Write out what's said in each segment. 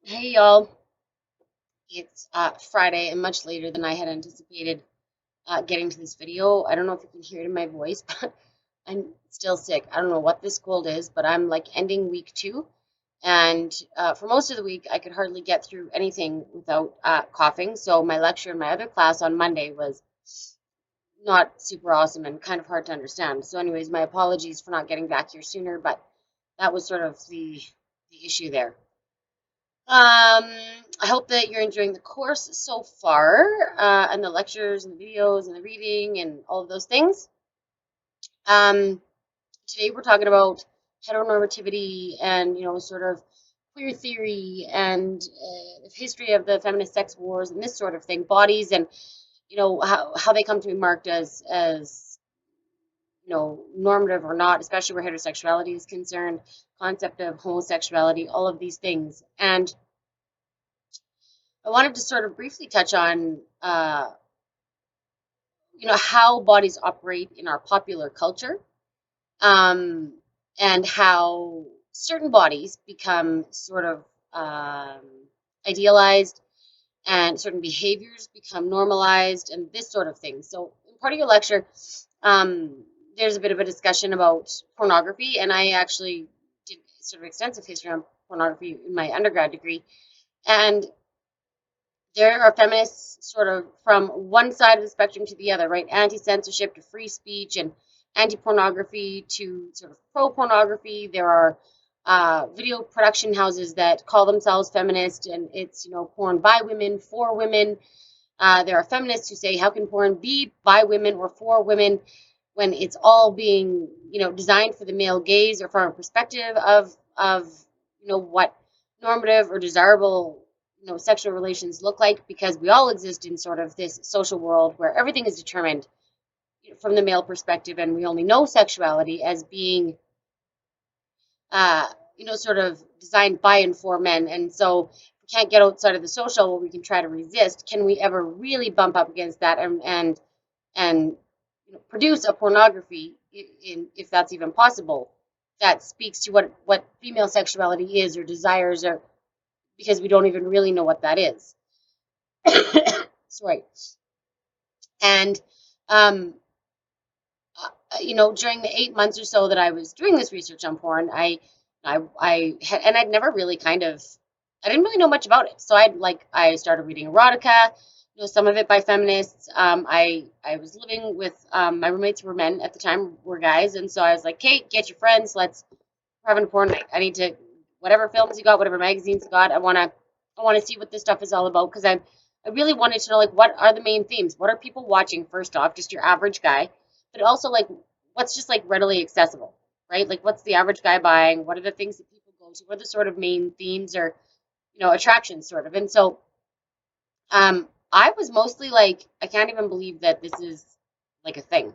Hey y'all, it's Friday and much later than I had anticipated getting to this video. I don't know if you can hear it in my voice, but I'm still sick. I don't know what this cold is, but I'm like ending week 2. And for most of the week, I could hardly get through anything without coughing. So my lecture in my other class on Monday was not super awesome and kind of hard to understand. So anyways, my apologies for not getting back here sooner, but that was sort of the issue there. I hope that you're enjoying the course so far, and the lectures and the videos and the reading and all of those things. Um, Today we're talking about heteronormativity and, sort of queer theory and the history of the feminist sex wars and this sort of thing, bodies and, how they come to be marked as normative or not, especially where heterosexuality is concerned, concept of homosexuality, all of these things. And I wanted to sort of briefly touch on, how bodies operate in our popular culture, um, and how certain bodies become sort of um, idealized and certain behaviors become normalized and this sort of thing. So, in part of your lecture, um, there's a bit of a discussion about pornography, and I actually did sort of extensive history on pornography in my undergrad degree. And there are feminists sort of from one side of the spectrum to the other, right? Anti-censorship to free speech and anti-pornography to sort of pro-pornography. There are video production houses that call themselves feminist, and it's, porn by women, for women. There are feminists who say, how can porn be by women or for women when it's all being, designed for the male gaze or from a perspective of what normative or desirable sexual relations look like, because we all exist in sort of this social world where everything is determined from the male perspective, and we only know sexuality as being uh, sort of designed by and for men. And so if we can't get outside of the social where we can try to resist, can we ever really bump up against that and produce a pornography, if that's even possible, that speaks to what female sexuality is or desires, or because we don't even really know what that is. Sorry. And um, during the 8 months or so that I was doing this research on porn, I had, and I'd never really I didn't really know much about it. So I started reading erotica, some of it by feminists. I was living with my roommates were men at the time, were guys, and so I was like, Kate, get your friends, we're having a porn night. I need to, whatever films you got, whatever magazines you got, I wanna see what this stuff is all about, because I really wanted to know, like, what are the main themes? What are people watching, first off, just your average guy, but also like what's just like readily accessible, right? Like, what's the average guy buying? What are the things that people go to? What are the sort of main themes or attractions, sort of? And so I was mostly like, I can't even believe that this is like a thing.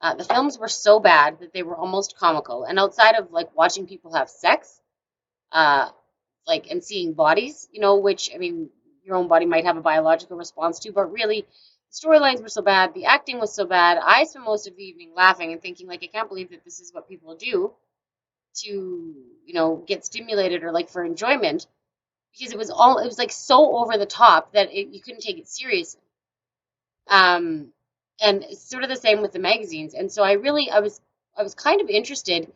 The films were so bad that they were almost comical. And outside of like watching people have sex, uh, like, and seeing bodies, which, I mean, your own body might have a biological response to, but really, the storylines were so bad, the acting was so bad. I spent most of the evening laughing and thinking, like, I can't believe that this is what people do to, get stimulated or like for enjoyment, because it was like so over the top that you couldn't take it seriously. Um, and it's sort of the same with the magazines. And so I was kind of interested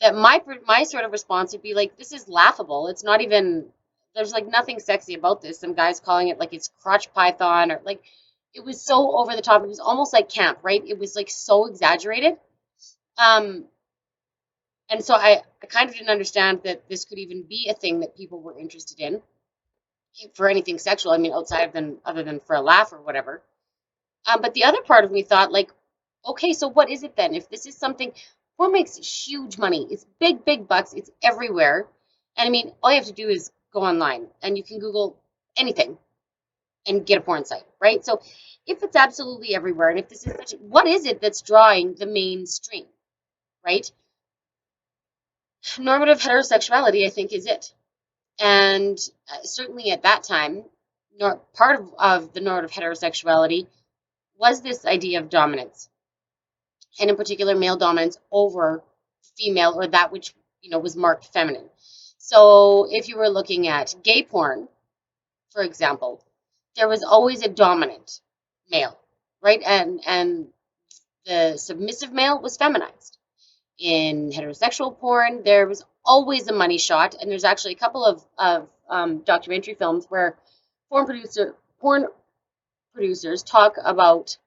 that my sort of response would be like, this is laughable. It's not even, there's like nothing sexy about this. Some guys calling it like it's crotch python, or like, it was so over the top. It was almost like camp, right? It was like so exaggerated. Um, and so I kind of didn't understand that this could even be a thing that people were interested in for anything sexual. I mean, outside of than other than for a laugh or whatever. But the other part of me thought, like, okay, so what is it then? If this is something, porn makes huge money. It's big, big bucks. It's everywhere. And I mean, all you have to do is go online and you can Google anything and get a porn site, right? So if it's absolutely everywhere, and if this is such, what is it that's drawing the mainstream, right? Normative heterosexuality, I think, is it. And certainly at that time, part of the normative heterosexuality was this idea of dominance, and in particular male dominance over female, or that which was marked feminine. So if you were looking at gay porn, for example, there was always a dominant male, right? And the submissive male was feminized. In heterosexual porn, there was always a money shot, and there's actually a couple of documentary films where porn producers talk about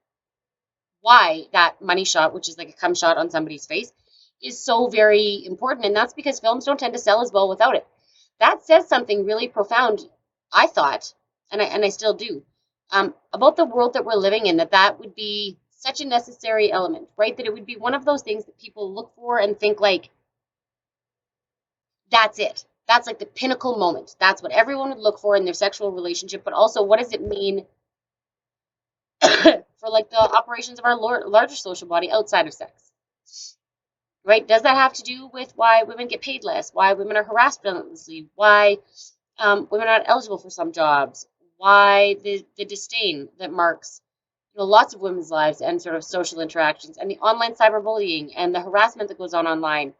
why that money shot, which is like a cum shot on somebody's face, is so very important. And that's because films don't tend to sell as well without it. That says something really profound, I thought, and I still do, about the world that we're living in, that would be such a necessary element, right? That it would be one of those things that people look for and think like, that's it. That's like the pinnacle moment. That's what everyone would look for in their sexual relationship. But also, what does it mean for like the operations of our larger social body outside of sex? Right? Does that have to do with why women get paid less? Why women are harassed relentlessly? Why women are not eligible for some jobs? Why the disdain that marks lots of women's lives and sort of social interactions, and the online cyberbullying and the harassment that goes on online,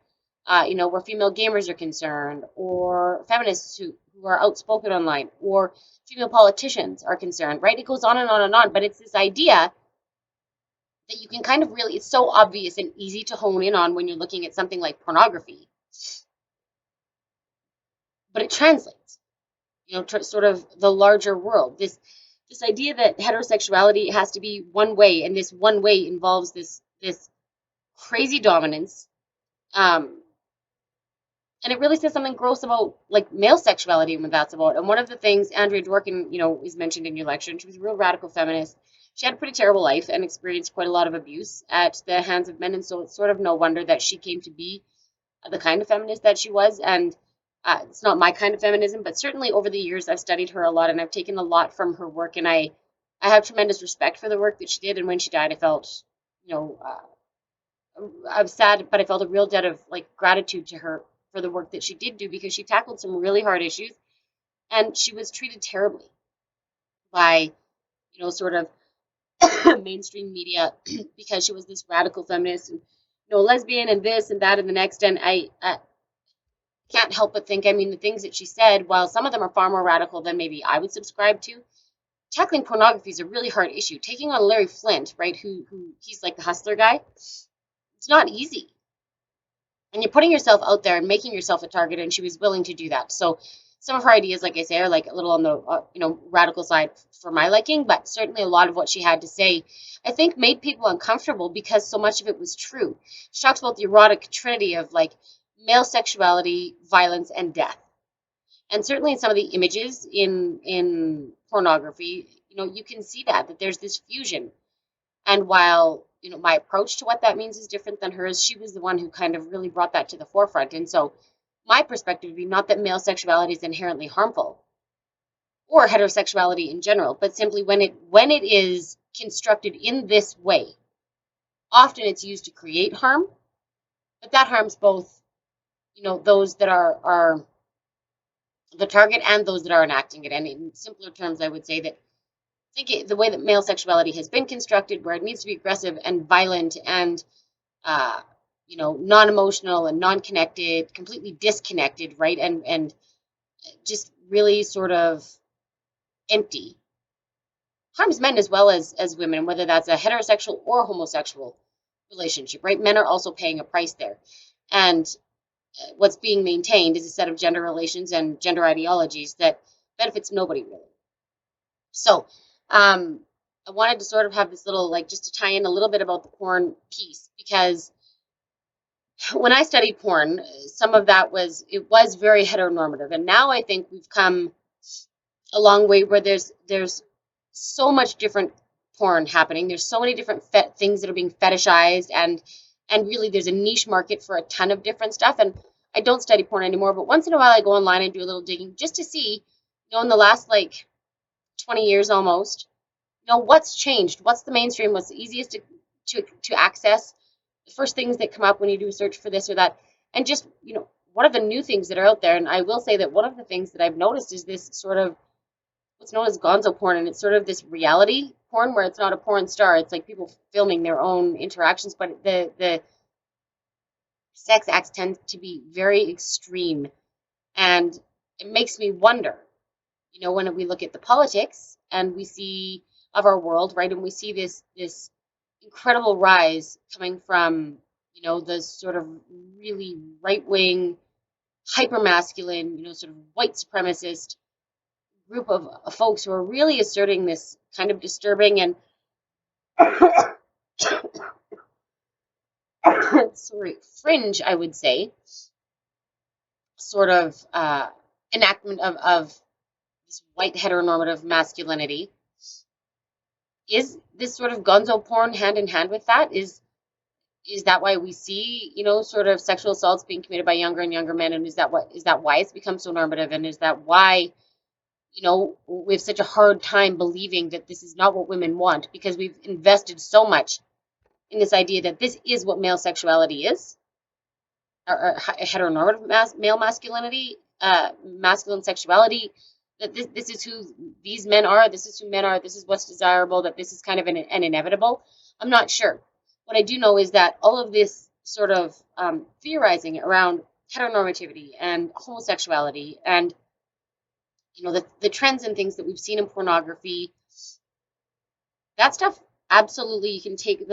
where female gamers are concerned, or feminists who are outspoken online, or female politicians are concerned, right? It goes on and on and on, but it's this idea that you can kind of really, it's so obvious and easy to hone in on when you're looking at something like pornography, but it translates, to sort of the larger world. This idea that heterosexuality has to be one way, and this one way involves this crazy dominance, and it really says something gross about like male sexuality and what that's about. And one of the things Andrea Dworkin, is mentioned in your lecture, and she was a real radical feminist. She had a pretty terrible life and experienced quite a lot of abuse at the hands of men, and so it's sort of no wonder that she came to be the kind of feminist that she was. And it's not my kind of feminism, but certainly over the years I've studied her a lot, and I've taken a lot from her work, and I have tremendous respect for the work that she did. And when she died, I felt, I was sad, but I felt a real debt of like gratitude to her for the work that she did do, because she tackled some really hard issues, and she was treated terribly by, sort of mainstream media because she was this radical feminist and, lesbian and this and that and the next. And I can't help but think, I mean, the things that she said, while some of them are far more radical than maybe I would subscribe to, tackling pornography is a really hard issue. Taking on Larry Flint, right, who he's like the hustler guy, it's not easy. And you're putting yourself out there and making yourself a target, and she was willing to do that. So some of her ideas, like I say, are like a little on the radical side for my liking, but certainly a lot of what she had to say, I think, made people uncomfortable because so much of it was true. She talks about the erotic trinity of like male sexuality, violence, and death. And certainly in some of the images in pornography, you can see that there's this fusion. And while, my approach to what that means is different than hers, she was the one who kind of really brought that to the forefront. And so my perspective would be not that male sexuality is inherently harmful, or heterosexuality in general, but simply when it is constructed in this way, often it's used to create harm, but that harms both, those that are the target and those that are enacting it. And in simpler terms, I would say that the way that male sexuality has been constructed, where it needs to be aggressive and violent and non-emotional and non-connected, completely disconnected, right, and just really sort of empty, harms men as well as women, whether that's a heterosexual or homosexual relationship, right? Men are also paying a price there, and what's being maintained is a set of gender relations and gender ideologies that benefits nobody really. So I wanted to sort of have this little, like, just to tie in a little bit about the porn piece, because when I studied porn, some of that was very heteronormative, and now I think we've come a long way where there's so much different porn happening. There's so many different things that are being fetishized, and really there's a niche market for a ton of different stuff. And I don't study porn anymore, but once in a while I go online and do a little digging just to see, in the last like 20 years almost, what's changed, what's the mainstream, what's the easiest to access, the first things that come up when you do a search for this or that, and just, what are the new things that are out there. And I will say that one of the things that I've noticed is this sort of what's known as gonzo porn, and it's sort of this reality porn where it's not a porn star, it's like people filming their own interactions, but the sex acts tend to be very extreme And it makes me wonder, when we look at the politics and we see of our world, right, and we see this incredible rise coming from, the sort of really right-wing, hyper-masculine, sort of white supremacist group of folks who are really asserting this kind of disturbing and sorry, fringe, I would say, sort of enactment of this white heteronormative masculinity. Is this sort of gonzo porn hand in hand with that? Is that why we see, sort of sexual assaults being committed by younger and younger men? And is that why it's become so normative? And is that why, we have such a hard time believing that this is not what women want, because we've invested so much in this idea that this is what male sexuality is, or heteronormative male masculinity, masculine sexuality, that this is who these men are, this is who men are, this is what's desirable, that this is kind of an inevitable. I'm not sure. What I do know is that all of this sort of theorizing around heteronormativity and homosexuality and the trends and things that we've seen in pornography, that stuff, absolutely, you can take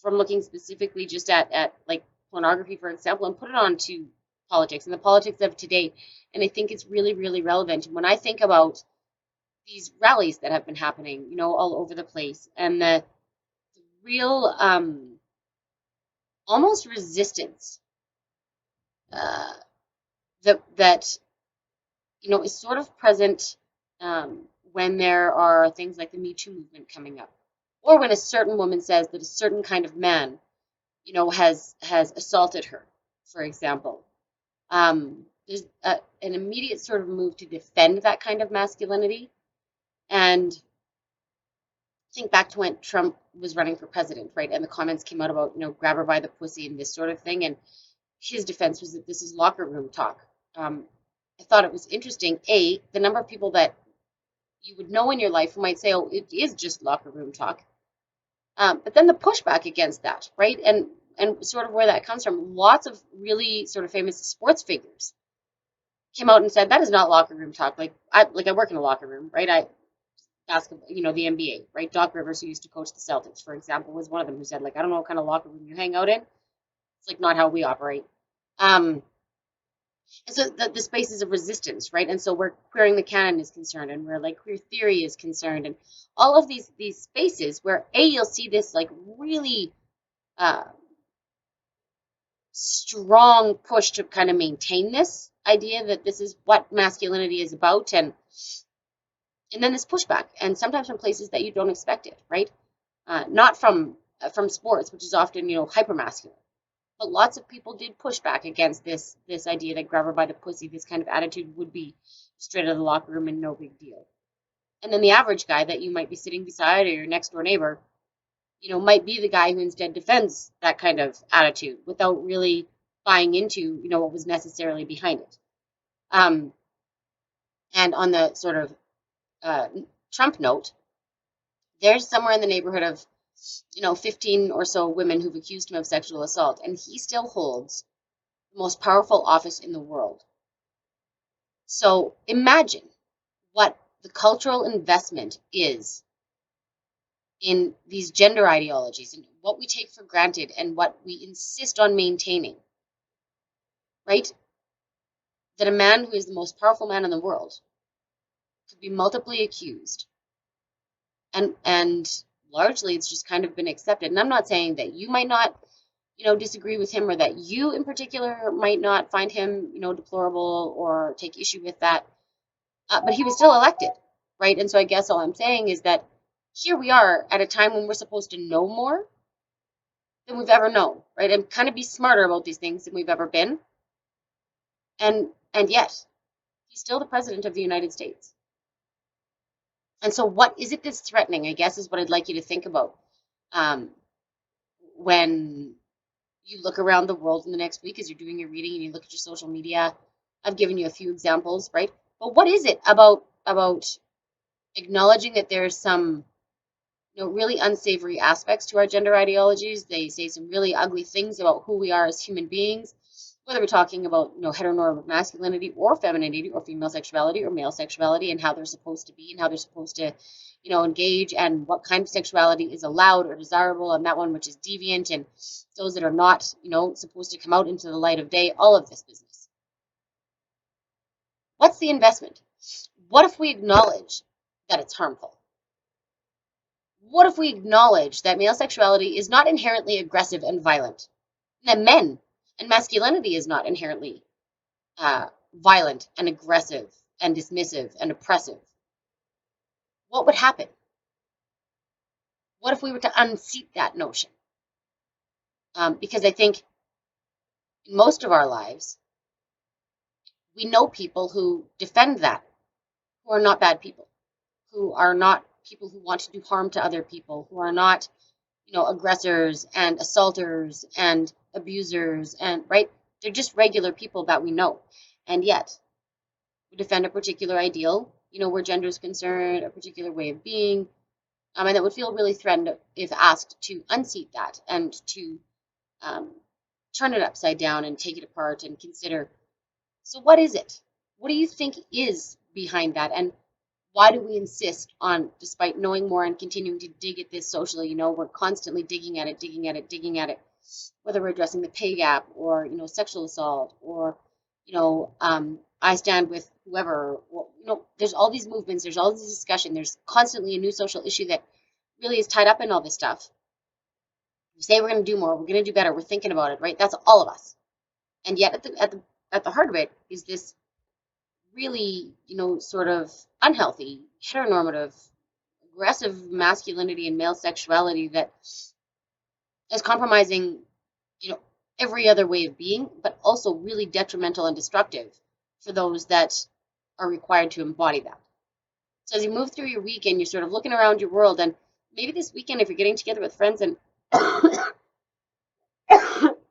from looking specifically just at like pornography, for example, and put it on to politics and the politics of today. And I think it's really, really relevant. And when I think about these rallies that have been happening, all over the place, and the real almost resistance uh, that is sort of present when there are things like the Me Too movement coming up, or when a certain woman says that a certain kind of man, has assaulted her, for example. There's an immediate sort of move to defend that kind of masculinity. And think back to when Trump was running for president, right? And the comments came out about, grab her by the pussy and this sort of thing. And his defense was that this is locker room talk. I thought it was interesting, the number of people that you would know in your life who might say, oh, it is just locker room talk. But then the pushback against that, right? And sort of where that comes from, lots of really sort of famous sports figures came out and said, that is not locker room talk. I work in a locker room, right? Basketball, the NBA, right? Doc Rivers, who used to coach the Celtics, for example, was one of them who said, I don't know what kind of locker room you hang out in. It's not how we operate. And so the spaces of resistance, right? And so where queering the canon is concerned, and where queer theory is concerned, and all of these spaces where you'll see this really strong push to kind of maintain this idea that this is what masculinity is about, and then this pushback, and sometimes from places that you don't expect it, right? Not from sports, which is often hyper masculine, but lots of people did push back against this idea that grab her by the pussy, this kind of attitude would be straight out of the locker room and no big deal. And then the average guy that you might be sitting beside, or your next door neighbor, might be the guy who instead defends that kind of attitude without really buying into, what was necessarily behind it. And on the sort of Trump note, there's somewhere in the neighborhood of 15 or so women who've accused him of sexual assault, and he still holds the most powerful office in the world. So imagine what the cultural investment is in these gender ideologies, and what we take for granted and what we insist on maintaining, right? That a man who is the most powerful man in the world could be multiply accused, and largely it's just kind of been accepted. And I'm not saying that you might not disagree with him, or that you in particular might not find him deplorable or take issue with that, but he was still elected, right? And so I guess all I'm saying is that here we are at a time when we're supposed to know more than we've ever known, right? And kind of be smarter about these things than we've ever been, and yet he's still the president of the United States. And so what is it that's threatening, I guess, is what I'd like you to think about when you look around the world in the next week as you're doing your reading and you look at your social media. I've given you a few examples, right? But what is it about acknowledging that there's some really unsavory aspects to our gender ideologies? They say some really ugly things about who we are as human beings. whether we're talking about, heteronormative masculinity or femininity or female sexuality or male sexuality and how they're supposed to be and how they're supposed to, engage, and what kind of sexuality is allowed or desirable, and that one which is deviant, and those that are not, supposed to come out into the light of day, all of this business. What's the investment? What if we acknowledge that it's harmful? What if we acknowledge that male sexuality is not inherently aggressive and violent? That men and masculinity is not inherently violent and aggressive and dismissive and oppressive? What would happen? What if we were to unseat that notion? Because I think in most of our lives, we know people who defend that, who are not bad people, who are not people who want to do harm to other people, who are not, aggressors and assaulters and abusers, and right? They're just regular people that we know. And yet, we defend a particular ideal, where gender is concerned, a particular way of being, and that would feel really threatened if asked to unseat that and to turn it upside down and take it apart and consider, so what is it? What do you think is behind that? And why do we insist on, despite knowing more and continuing to dig at this socially, we're constantly digging at it, digging at it, digging at it, whether we're addressing the pay gap or, sexual assault or, I stand with whoever, there's all these movements, there's all this discussion, there's constantly a new social issue that really is tied up in all this stuff. We say we're going to do more, we're going to do better, we're thinking about it, right? That's all of us. And yet at the heart of it is this really, sort of unhealthy, heteronormative, aggressive masculinity and male sexuality that is compromising, every other way of being, but also really detrimental and destructive for those that are required to embody that. So as you move through your weekend, you're sort of looking around your world, and maybe this weekend, if you're getting together with friends and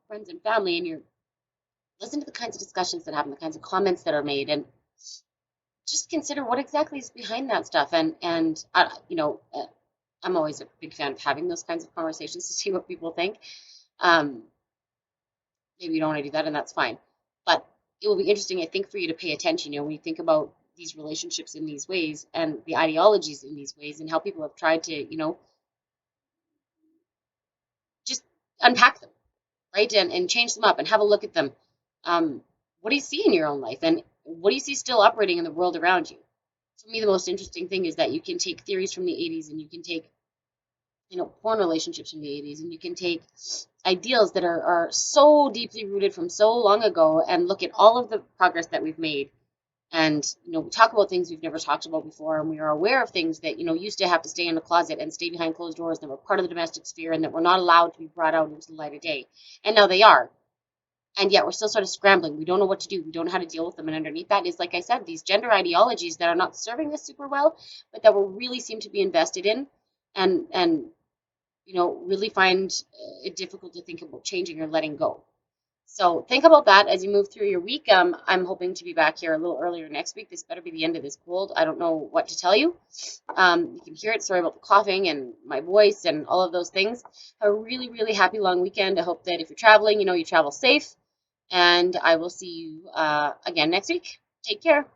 friends and family, and you're listening to the kinds of discussions that happen, the kinds of comments that are made, and just consider what exactly is behind that stuff. And I'm always a big fan of having those kinds of conversations to see what people think. Maybe you don't want to do that, and that's fine. But it will be interesting, I think, for you to pay attention, when you think about these relationships in these ways and the ideologies in these ways and how people have tried to, just unpack them, right? And change them up and have a look at them. What do you see in your own life? And what do you see still operating in the world around you? For me, the most interesting thing is that you can take theories from the 80s and you can take, porn relationships from the 80s, and you can take ideals that are so deeply rooted from so long ago and look at all of the progress that we've made. And, we talk about things we've never talked about before, and we are aware of things that, used to have to stay in a closet and stay behind closed doors, that were part of the domestic sphere and that were not allowed to be brought out into the light of day. And now they are. And yet we're still sort of scrambling. We don't know what to do. We don't know how to deal with them. And underneath that is, like I said, these gender ideologies that are not serving us super well, but that we really seem to be invested in, and really find it difficult to think about changing or letting go. So think about that as you move through your week. I'm hoping to be back here a little earlier next week. This better be the end of this cold. I don't know what to tell you. You can hear it. Sorry about the coughing and my voice and all of those things. Have a really, really happy long weekend. I hope that if you're traveling, you travel safe. And I will see you again next week. Take care.